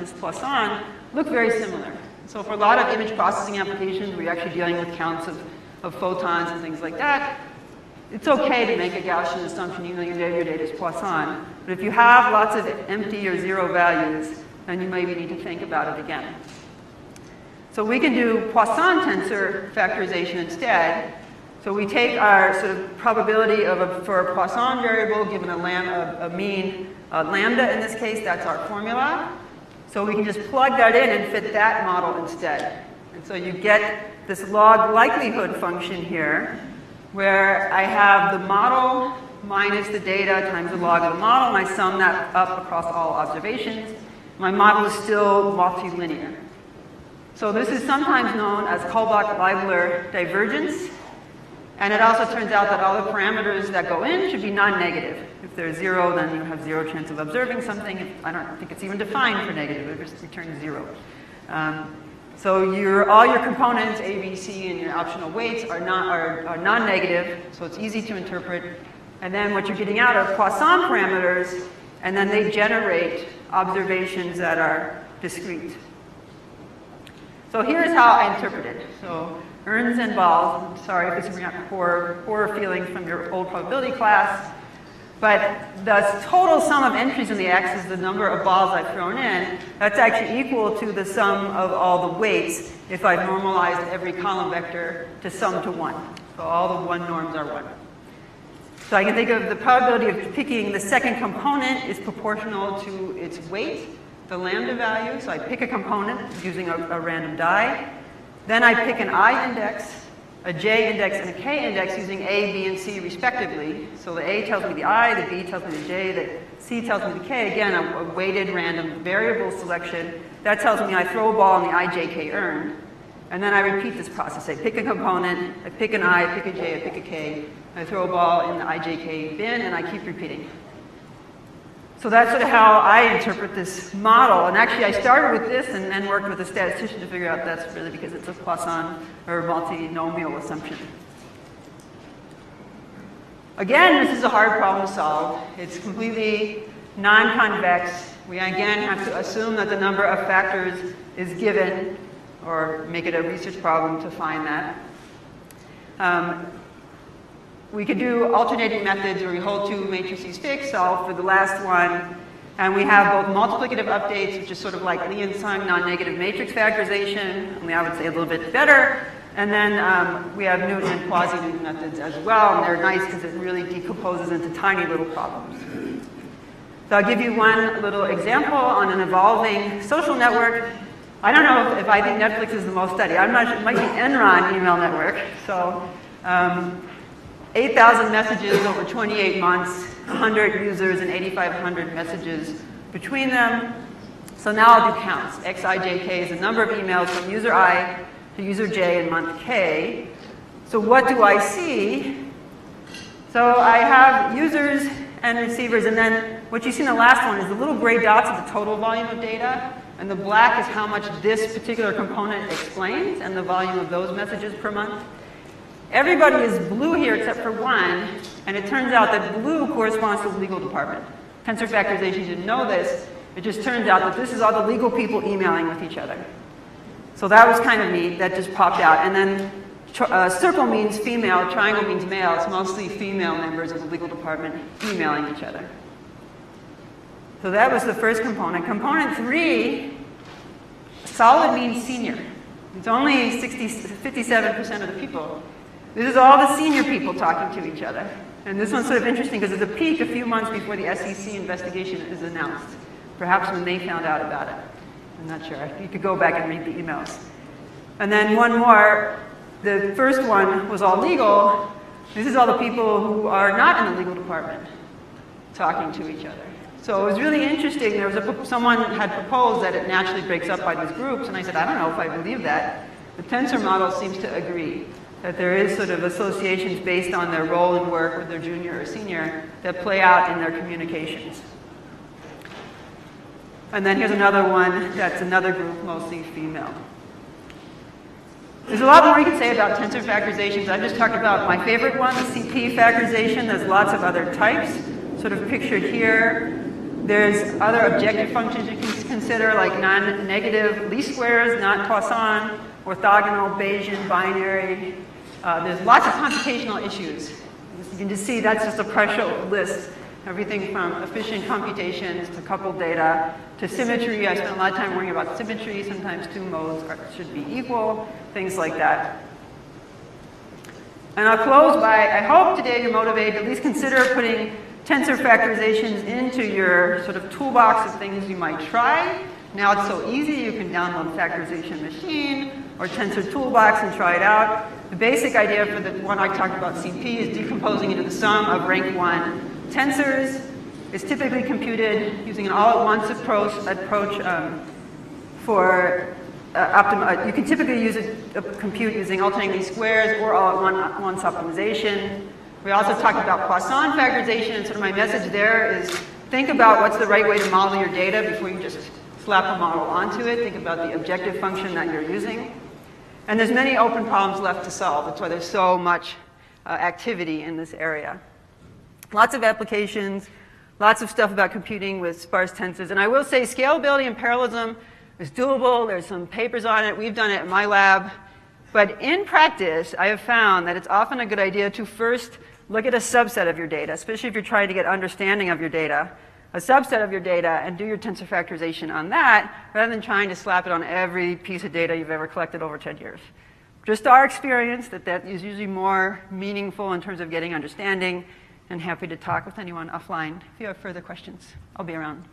this Poisson look very similar. So for a lot of image processing applications where you're actually dealing with counts of photons and things like that, it's okay to make a Gaussian assumption even though your data is Poisson. But if you have lots of empty or zero values, then you maybe need to think about it again. So we can do Poisson tensor factorization instead. So we take our sort of probability for a Poisson variable given a mean lambda in this case, that's our formula. So we can just plug that in and fit that model instead. And so you get this log likelihood function here, where I have the model minus the data times the log of the model, and I sum that up across all observations. My model is still multilinear. So this is sometimes known as Kullback-Leibler divergence. And it also turns out that all the parameters that go in should be non-negative. If they're 0, then you have 0 chance of observing something. I don't think it's even defined for negative. It just returns 0. So all your components, A, B, C, and your optional weights are non-negative, so it's easy to interpret. And then what you're getting out are Poisson parameters, and then they generate observations that are discrete. So here's how I interpret it. So Urns and balls. I'm sorry if this brings out poor feelings from your old probability class. But the total sum of entries in the X is the number of balls I've thrown in. That's actually equal to the sum of all the weights if I've normalized every column vector to sum to 1. So all the 1 norms are 1. So I can think of the probability of picking the second component is proportional to its weight, the lambda value. So I pick a component using a random die. Then I pick an I index, a J index, and a K index using A, B, and C respectively. So the A tells me the I, the B tells me the J, the C tells me the K. Again, a weighted random variable selection. That tells me I throw a ball in the IJK urn. And then I repeat this process. I pick a component, I pick an I, I pick a J, I pick a K. I throw a ball in the IJK bin, and I keep repeating. So that's sort of how I interpret this model. And actually, I started with this and then worked with a statistician to figure out that's really because it's a Poisson or multinomial assumption. Again, this is a hard problem to solve. It's completely non-convex. We again have to assume that the number of factors is given, or make it a research problem to find that. We could do alternating methods where we hold 2 matrices fixed, solve for the last one. And we have both multiplicative updates, which is sort of like Lee-Sung non-negative matrix factorization, only I would say a little bit better. And then we have Newton and quasi-Newton methods as well, and they're nice because it really decomposes into tiny little problems. So I'll give you one little example on an evolving social network. I don't know if I think Netflix is the most studied. I'm not sure. It might be Enron email network. So 8,000 messages over 28 months, 100 users and 8,500 messages between them. So now I'll do counts. XIJK is the number of emails from user I to user J in month K. So what do I see? So I have users and receivers, and then what you see in the last one is the little gray dots are the total volume of data, and the black is how much this particular component explains, and the volume of those messages per month. Everybody is blue here except for one, and it turns out that blue corresponds to the legal department. Tensor factorization didn't know this. It just turns out that this is all the legal people emailing with each other. So that was kind of neat. That just popped out. And then circle means female, triangle means male. It's mostly female members of the legal department emailing each other. So that was the first component. Component 3, solid means senior. It's only 57% of the people. This is all the senior people talking to each other. And this one's sort of interesting because it's a peak a few months before the SEC investigation is announced. Perhaps when they found out about it. I'm not sure. You could go back and read the emails. And then one more. The first one was all legal. This is all the people who are not in the legal department talking to each other. So it was really interesting. There was someone had proposed that it naturally breaks up by these groups, and I said, I don't know if I believe that. The tensor model seems to agree that there is sort of associations based on their role in work with their junior or senior that play out in their communications. And then here's another one that's another group, mostly female. There's a lot more you can say about tensor factorizations. I just talked about my favorite one, the CP factorization. There's lots of other types, sort of pictured here. There's other objective functions you can consider, like non-negative least squares, not Poisson, orthogonal, Bayesian, binary. There's lots of computational issues. You can just see that's just a partial list. Everything from efficient computations to coupled data to symmetry. I spent a lot of time worrying about symmetry. Sometimes two modes should be equal, things like that. And I'll close by, I hope today you're motivated to at least consider putting tensor factorizations into your sort of toolbox of things you might try. Now it's so easy, you can download Factorization Machine or Tensor Toolbox and try it out. The basic idea for the one I talked about, CP, is decomposing into the sum of rank 1 tensors. It's typically computed using an all-at-once approach for you can typically use a compute using alternating least squares or all-at-once optimization. We also talked about Poisson factorization, and sort of my message there is think about what's the right way to model your data before you just slap a model onto it. Think about the objective function that you're using. And there's many open problems left to solve. That's why there's so much activity in this area. Lots of applications, lots of stuff about computing with sparse tensors. And I will say scalability and parallelism is doable. There's some papers on it. We've done it in my lab. But in practice, I have found that it's often a good idea to first look at a subset of your data, especially if you're trying to get understanding of your data, a subset of your data, and do your tensor factorization on that, rather than trying to slap it on every piece of data you've ever collected over 10 years. Just our experience that is usually more meaningful in terms of getting understanding, and happy to talk with anyone offline if you have further questions. I'll be around.